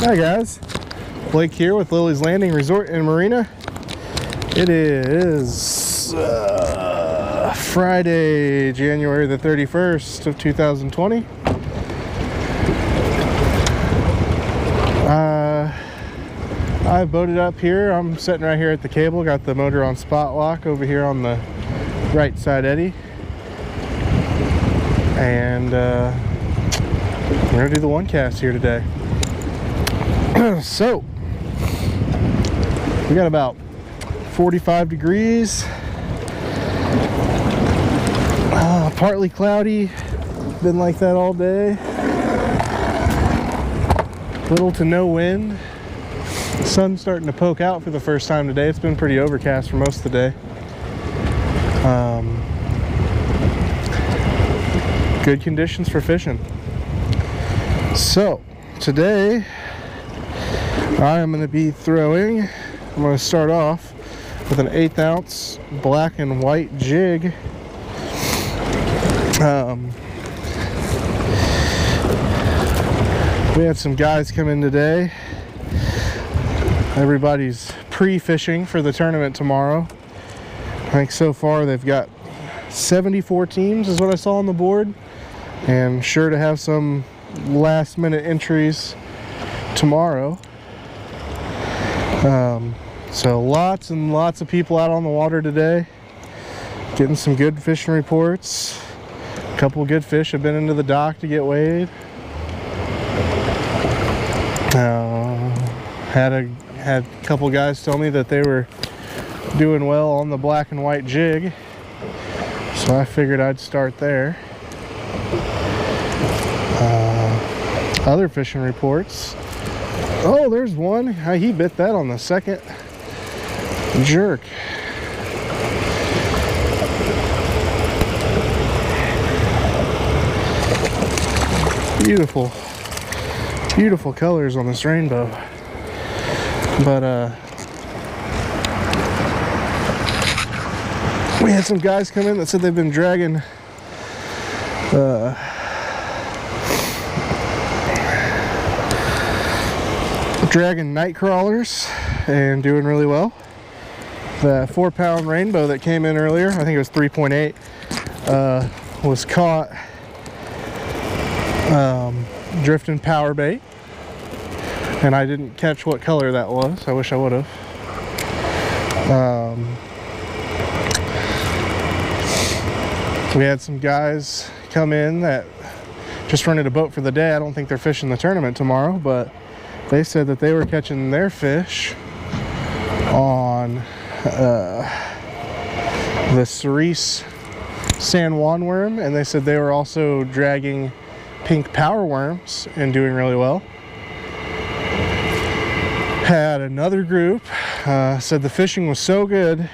Hi guys, Blake here with Lilley's Landing Resort and Marina. It is Friday, January the 31st of 2020. I've boated up here. I'm sitting right here at the cable, got the motor on spot lock over here on the right side eddy. And we're gonna do the one cast here today. So we got about 45 degrees, partly cloudy, been like that all day, little to no wind. The sun's starting to poke out for the first time today. It's been pretty overcast for most of the day. Good conditions for fishing. So today I am going to be throwing, I'm going to start off with an 1/8 ounce black and white jig. We had some guys come in today. Everybody's pre-fishing for the tournament tomorrow. I think so far they've got 74 teams is what I saw on the board, and sure to have some last minute entries tomorrow. So lots and lots of people out on the water today, getting some good fishing reports. A couple of good fish have been into the dock to get weighed. Had a couple guys tell me that they were doing well on the black and white jig, so I figured I'd start there. Other fishing reports. Oh, there's one. He bit that on the second jerk. Beautiful, beautiful colors on this rainbow. But we had some guys come in that said they've been dragging night crawlers and doing really well. The 4-pound rainbow that came in earlier, I think it was 3.8, was caught drifting power bait, and I didn't catch what color that was. I wish I would have. We had some guys come in that just rented a boat for the day. I don't think they're fishing the tournament tomorrow, but they said that they were catching their fish on the cerise San Juan worm, and they said they were also dragging pink power worms and doing really well. Had another group said the fishing was so good,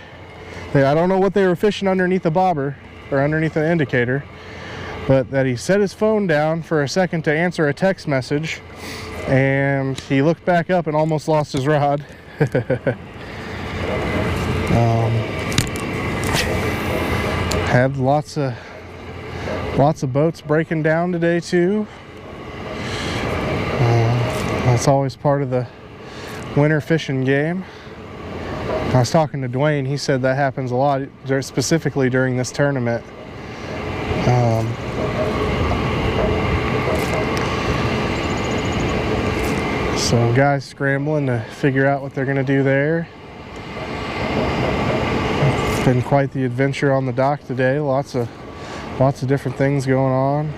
I don't know what they were fishing underneath the bobber or underneath the indicator, but that he set his phone down for a second to answer a text message, and he looked back up and almost lost his rod. Had lots of boats breaking down today too. That's always part of the winter fishing game. I was talking to Dwayne. He said that happens a lot, specifically during this tournament. So guys scrambling to figure out what they're going to do there. It's been quite the adventure on the dock today. Lots of different things going on.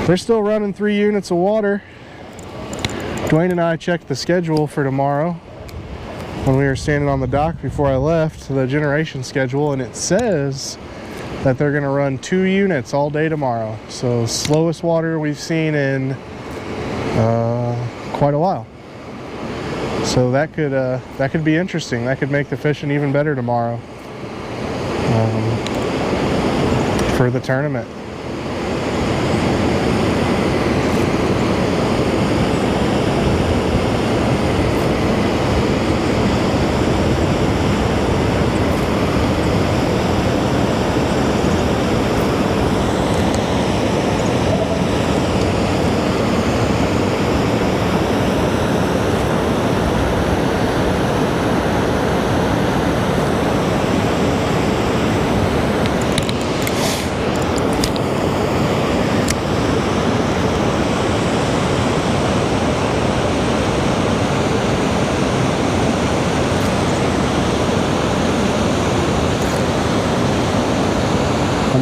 They're still running 3 units of water. Dwayne and I checked the schedule for tomorrow when we were standing on the dock before I left, the generation schedule, and it says that they're going to run 2 units all day tomorrow. So slowest water we've seen in quite a while. So that could be interesting. That could make the fishing even better tomorrow for the tournament.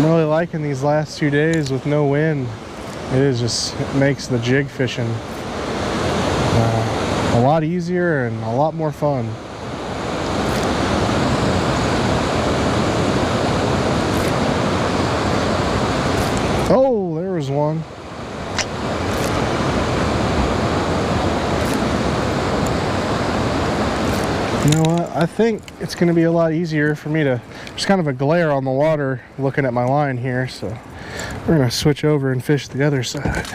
I'm really liking these last 2 days with no wind. It makes the jig fishing a lot easier and a lot more fun. Oh, there was one. You know what? I think it's going to be a lot easier for me to... There's kind of a glare on the water looking at my line here, so we're going to switch over and fish the other side.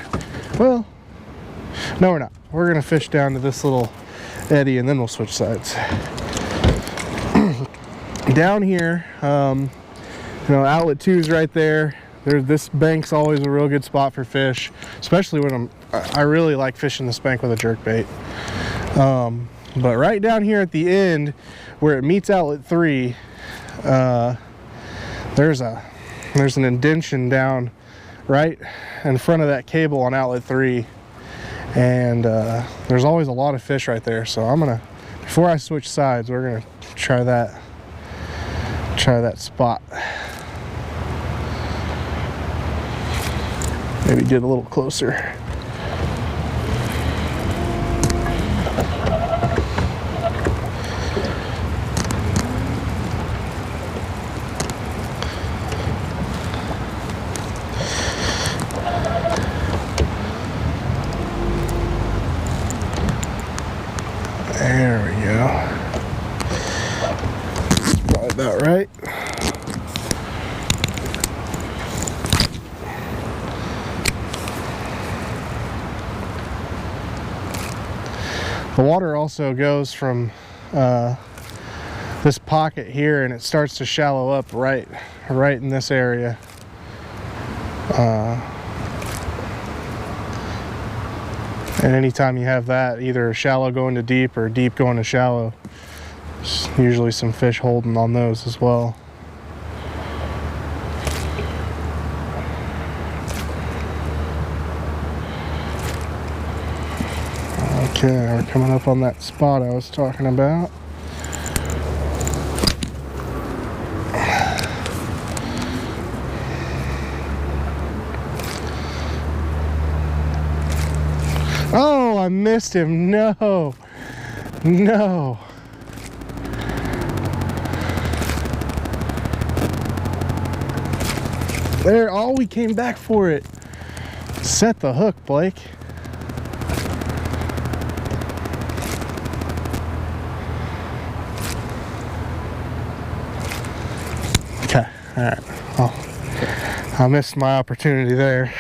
Well, no, we're not. We're going to fish down to this little eddy and then we'll switch sides. Down here, you know, outlet 2 is right there. This bank's always a real good spot for fish, especially when I really like fishing this bank with a jerkbait. But right down here at the end, where it meets outlet 3, there's an indention down right in front of that cable on outlet 3, and there's always a lot of fish right there. So I'm gonna, before I switch sides, we're gonna try that spot. Maybe get a little closer. There we go. Probably about right. The water also goes from this pocket here, and it starts to shallow up right in this area. And anytime you have that, either shallow going to deep or deep going to shallow, there's usually some fish holding on those as well. Okay, we're coming up on that spot I was talking about. Oh, I missed him. No. No. There, oh, we came back for it. Set the hook, Blake. Okay, all right. Oh, I missed my opportunity there.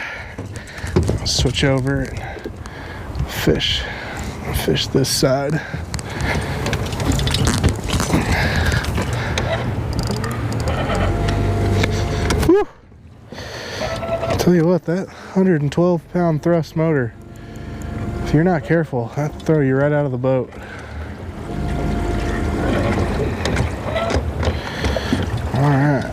I'll switch over and fish this side. Whew. I'll tell you what, that 112-pound thrust motor, if you're not careful, that'll throw you right out of the boat. All right.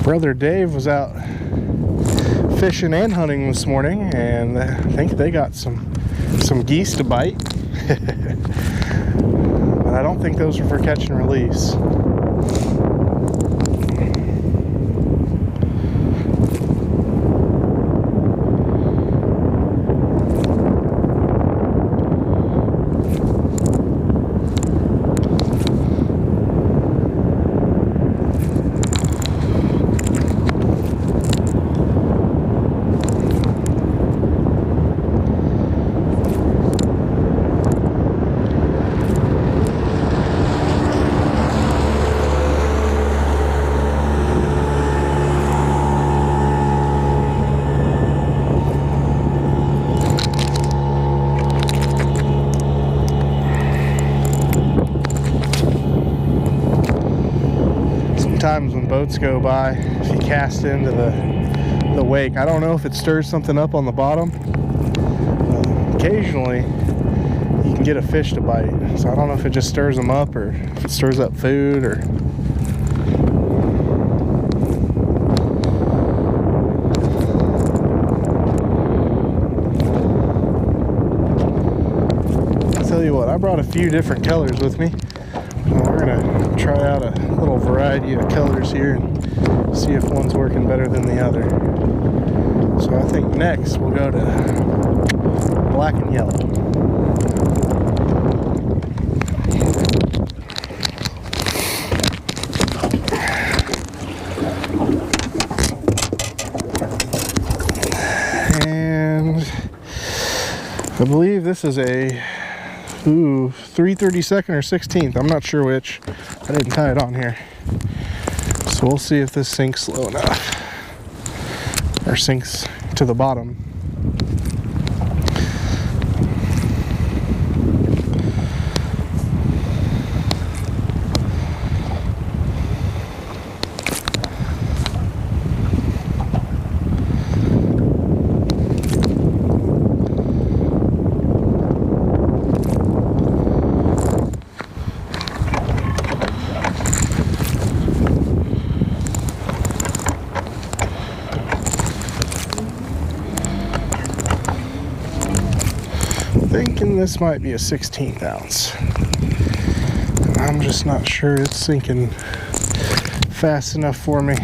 Brother Dave was out fishing and hunting this morning, and I think they got some geese to bite. But I don't think those are for catch and release. times when boats go by, if you cast into the wake, I don't know if it stirs something up on the bottom. Occasionally you can get a fish to bite, so I don't know if it just stirs them up or if it stirs up food or... I'll tell you what, I brought a few different colors with me. We're gonna try out a little variety of colors here and see if one's working better than the other. So I think next we'll go to black and yellow. And I believe this is a 3/32 or 16th. I'm not sure which. I didn't tie it on here. So we'll see if this sinks low enough. Or sinks to the bottom. Thinking this might be a 16th ounce. I'm just not sure it's sinking fast enough for me.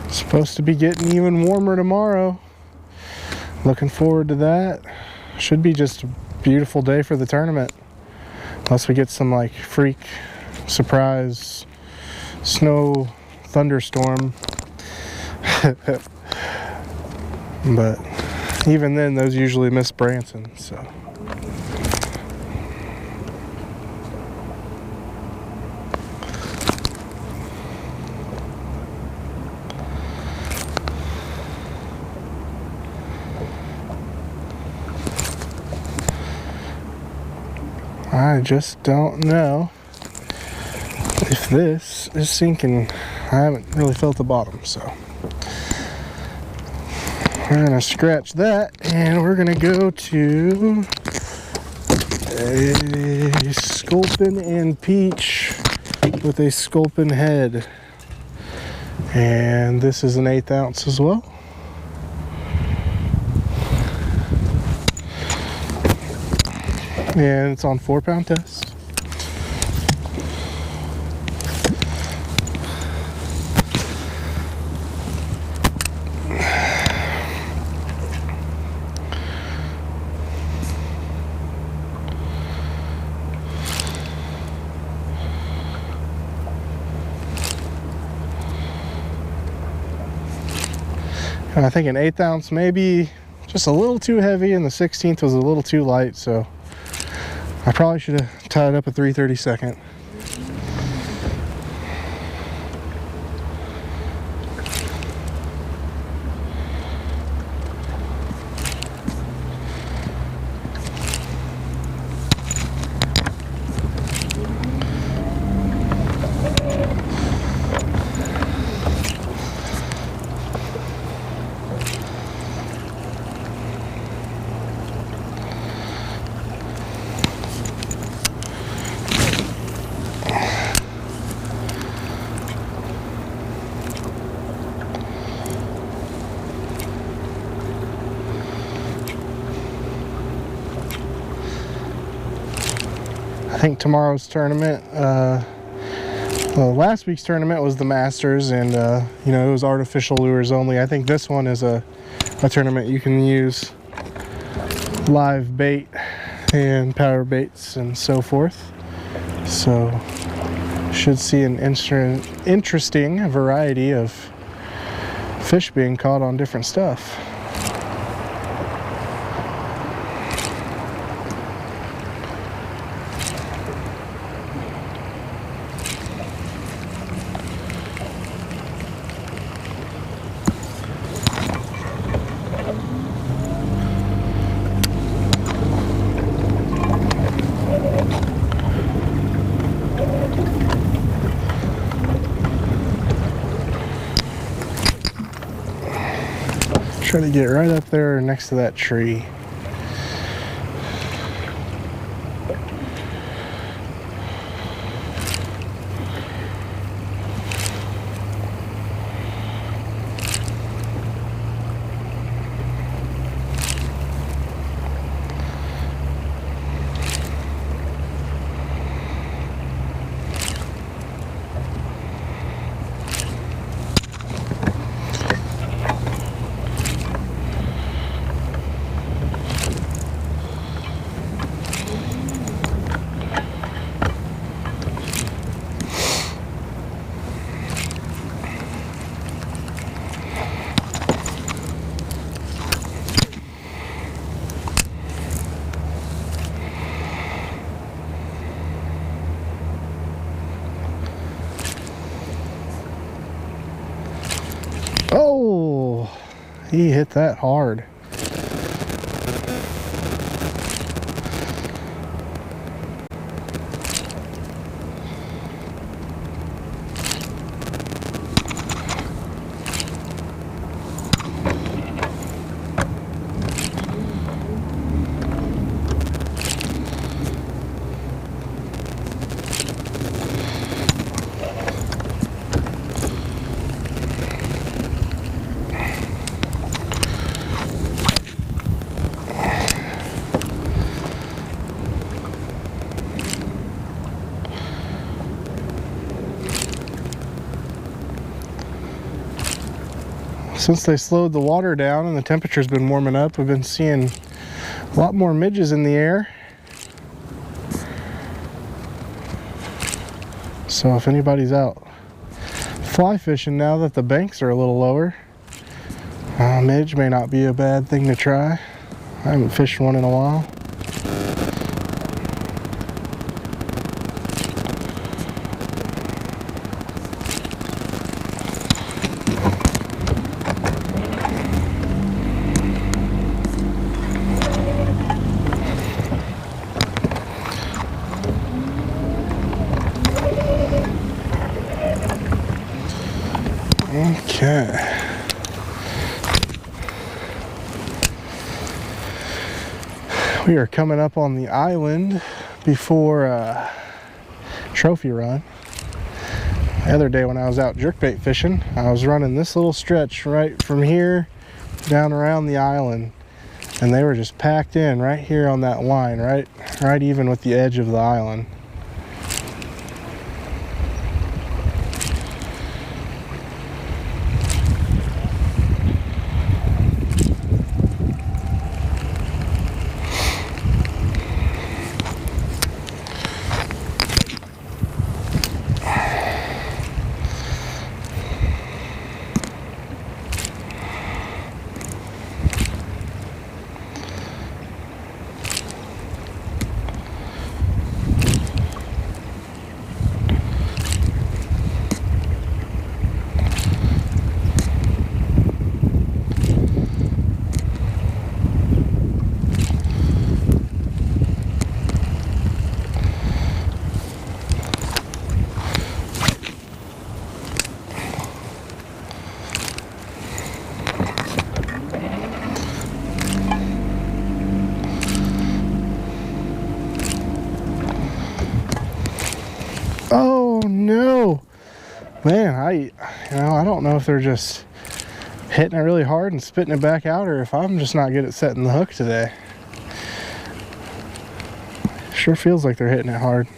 Supposed to be getting even warmer tomorrow. Looking forward to that. Should be just a beautiful day for the tournament. Unless we get some like freak surprise snow thunderstorm. But even then, those usually miss Branson, so. I just don't know if this is sinking. I haven't really felt the bottom, so we're gonna scratch that and we're gonna go to a sculpin and peach with a sculpin head, and this is an 1/8 ounce as well. And it's on 4-pound test. And I think an 1/8 ounce maybe just a little too heavy, and the 16th was a little too light, so I probably should have tied up a 3/32. think tomorrow's tournament, well, last week's tournament was the Masters, and you know, it was artificial lures only. I think this one is a tournament you can use live bait and power baits and so forth. So should see an interesting variety of fish being caught on different stuff. Try to get right up there next to that tree. Oh, he hit that hard. Since they slowed the water down and the temperature's been warming up, we've been seeing a lot more midges in the air. So if anybody's out fly fishing now that the banks are a little lower, midge may not be a bad thing to try. I haven't fished one in a while. Okay. We are coming up on the island before trophy run. The other day when I was out jerkbait fishing, I was running this little stretch right from here down around the island, and they were just packed in right here on that line, right even with the edge of the island. Oh no, man, I don't know if they're just hitting it really hard and spitting it back out, or if I'm just not good at setting the hook today. Sure feels like they're hitting it hard.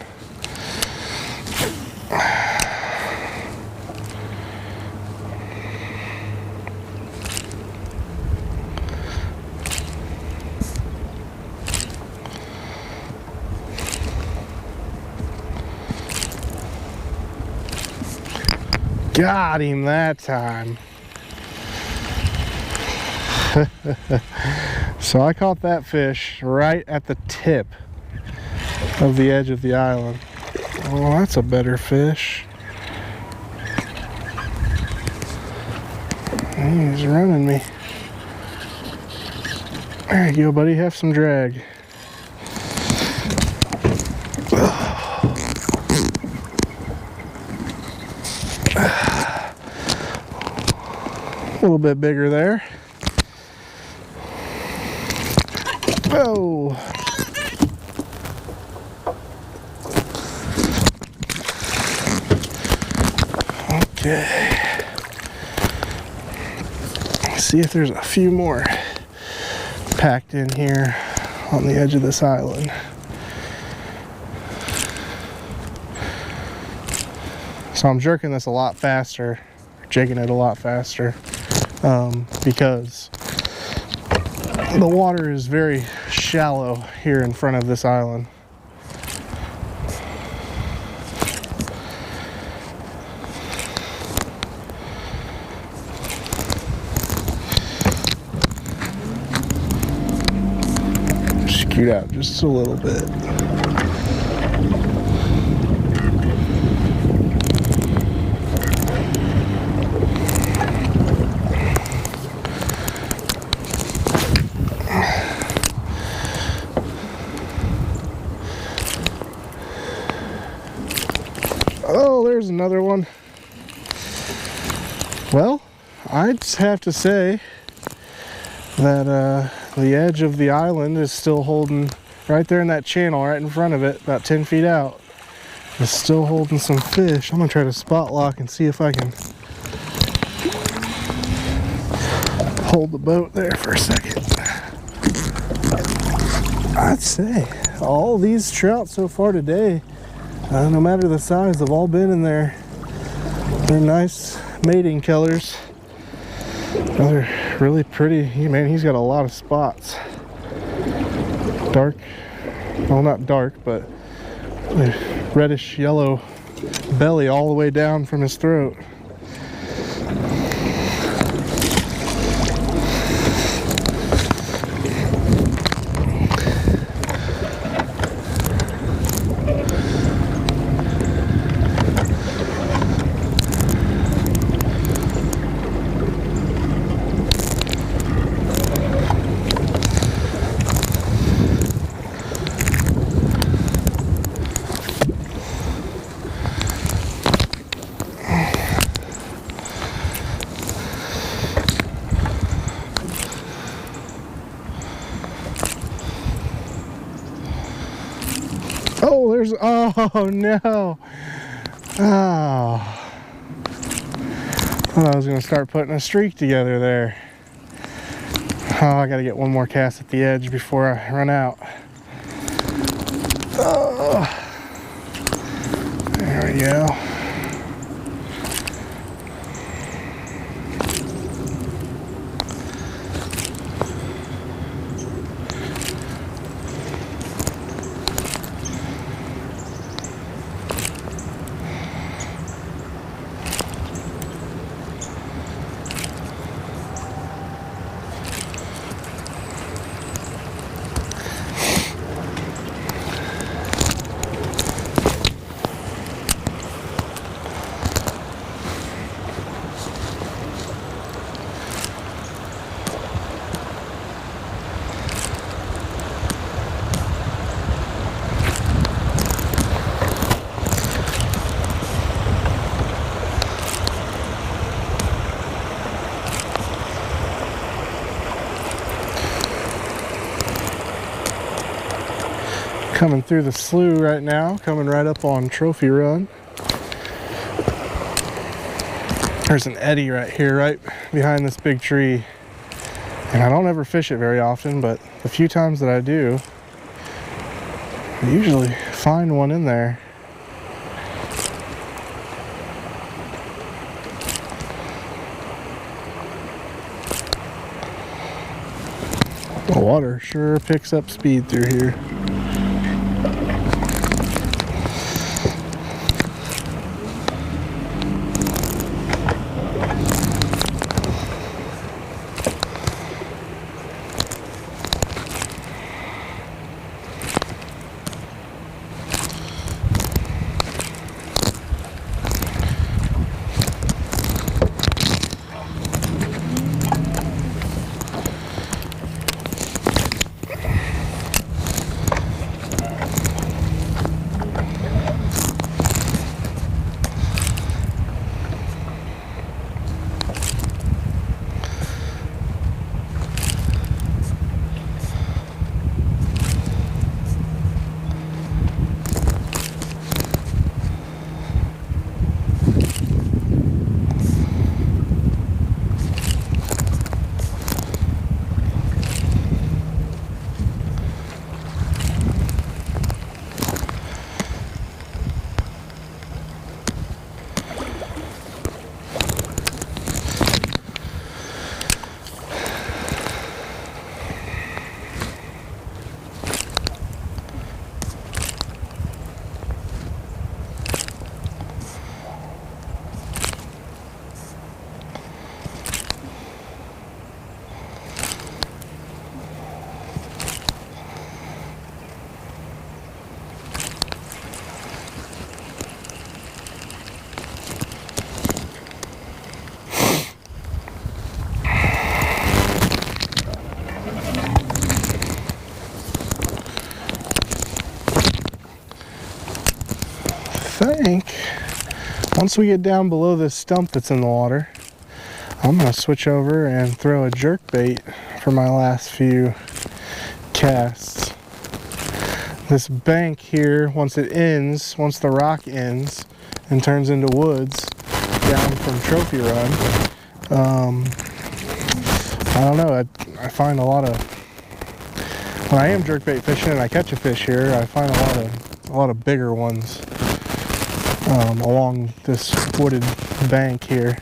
Got him that time. So I caught that fish right at the tip of the edge of the island. Oh, that's a better fish. He's running me. There you go, buddy. Have some drag. A little bit bigger there. Oh. Okay. Let's see if there's a few more packed in here on the edge of this island. So I'm jerking this a lot faster, jigging it a lot faster, because the water is very shallow here in front of this island. Scoot out just a little bit. Oh, there's another one. Well, I just have to say that the edge of the island is still holding, right there in that channel right in front of it, about 10 feet out. It's still holding some fish. I'm gonna try to spot lock and see if I can hold the boat there for a second. I'd say all these trout so far today, no matter the size, have all been in there. They're nice mating colors. They're really pretty. Man, he's got a lot of spots. Dark, well, not dark, but reddish yellow belly all the way down from his throat. Oh, there's, oh no. Oh. Thought I was gonna start putting a streak together there. Oh, I gotta get one more cast at the edge before I run out. Oh. There we go. Coming through the slough right now, coming right up on Trophy Run. There's an eddy right here, right behind this big tree. And I don't ever fish it very often, but the few times that I do, I usually find one in there. The water sure picks up speed through here. I think once we get down below this stump that's in the water, I'm going to switch over and throw a jerkbait for my last few casts. This bank here, once it ends, once the rock ends and turns into woods down from Trophy Run, I don't know, I find a lot of, when I am jerkbait fishing and I catch a fish here, I find a lot of bigger ones along this wooded bank here.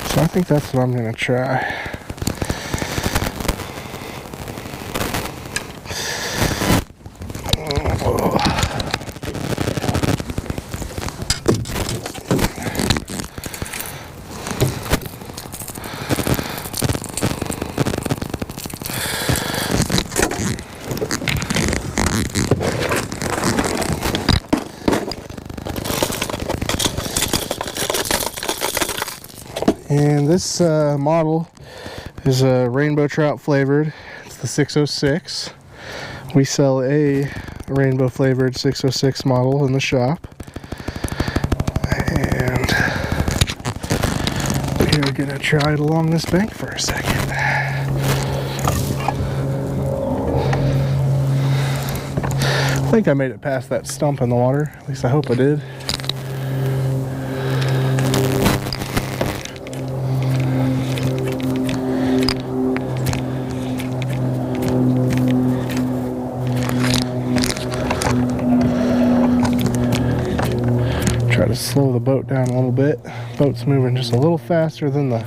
So I think that's what I'm going to try. And this model is rainbow trout flavored. It's the 606. We sell a rainbow flavored 606 model in the shop. And we are going to try it along this bank for a second. I think I made it past that stump in the water. At least I hope I did. Try to slow the boat down a little bit. Boat's moving just a little faster than the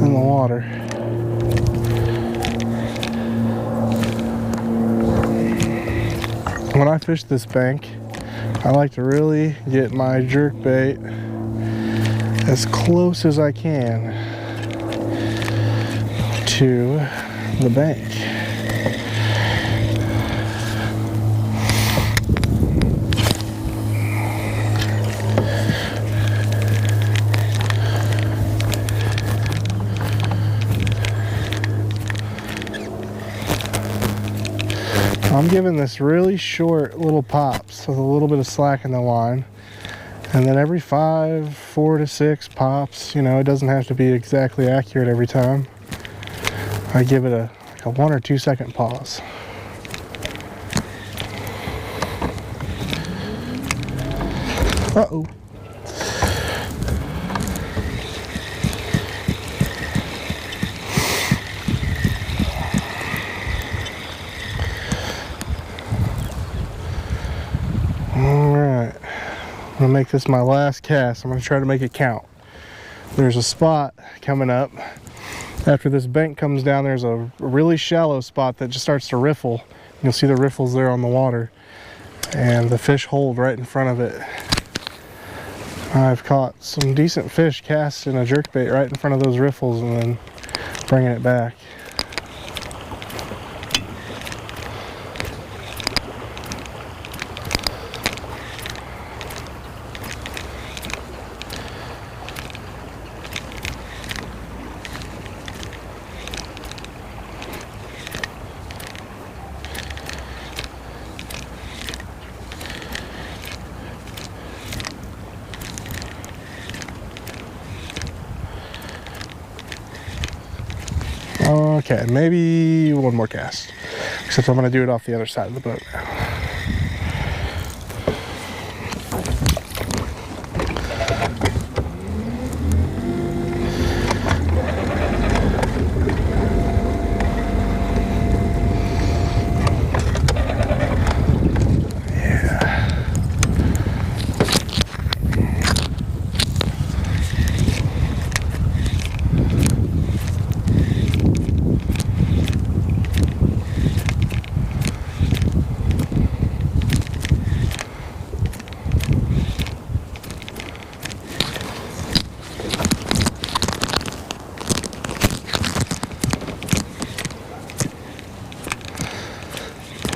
water. When I fish this bank, I like to really get my jerkbait as close as I can to the bank. I'm giving this really short little pops with a little bit of slack in the line, and then every 4 to 6 pops, you know, it doesn't have to be exactly accurate every time. I give it like a 1 or 2 second pause. Uh-oh. I'm gonna make this my last cast. I'm gonna try to make it count. There's a spot coming up. After this bank comes down, there's a really shallow spot that just starts to riffle. You'll see the riffles there on the water. And the fish hold right in front of it. I've caught some decent fish cast in a jerkbait right in front of those riffles and then bringing it back. Okay, maybe one more cast. Except I'm going to do it off the other side of the boat now.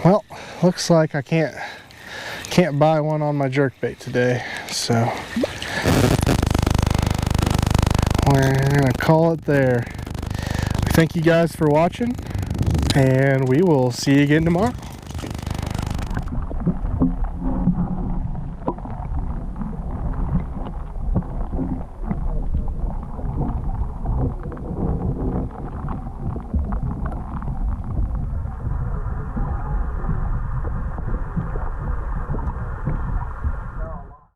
Well, looks like I can't buy one on my jerkbait today, so we're gonna call it there. Thank you guys for watching, and we will see you again tomorrow.